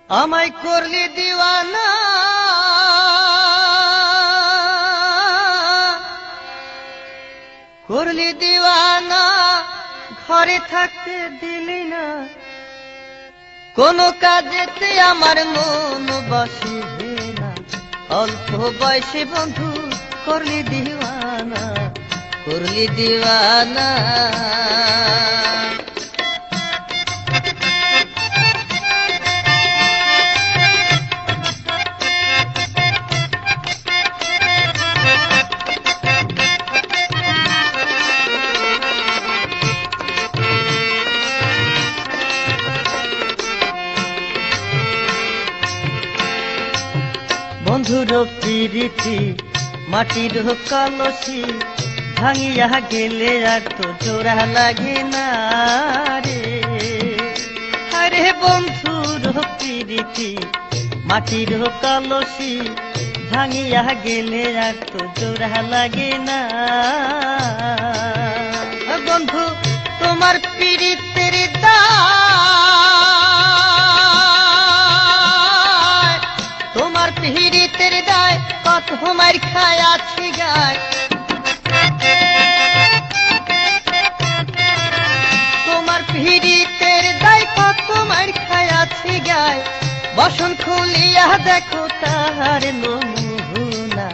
আমায় করলি দিওয়ানা করলি দিওয়ানা ঘরে থাকতে দিলি না কোনো কাজেতে আমার মন বসে না অল্প বয়সে বন্ধু করলি দিওয়ানা করলি দিওয়ানা বন্ধুর প্রীতি মাটির কলসি ভাঙিয়া গেলে আর তো জোড়া লাগে না রে আরে বন্ধুর প্রীতি মাটির কলসি ভাঙিয়া গেলে আর তো জোড়া লাগে না বন্ধু তোমার প্রীতির পিড়িতের দায় কত মার খায়াছি গায় তোমার পিড়িতের দায় কত মার খায়াছি গায় বসন খুলিয়া দেখো তাহার নমুনা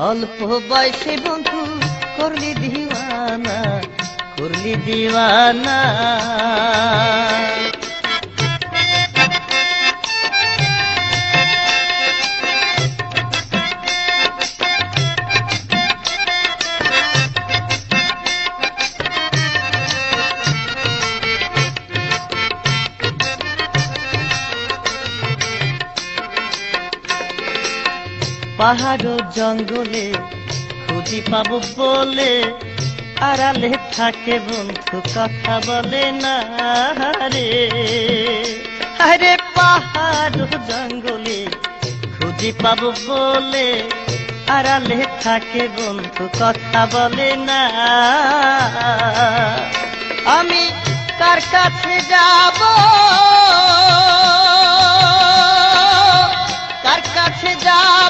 অল্প বয়সে বন্ধু করলি দিওয়ানা করলি দিওয়ানা পাহাড় জঙ্গলে খুঁজি পাবো বলে আড়ালে থাকে বন্ধু কথা বলে না রে আরে পাহাড় জঙ্গলে খুঁজি পাবো বলে আড়ালে থাকে বন্ধু কথা বলে না আমি কার কাছে যাব কার কাছে যাব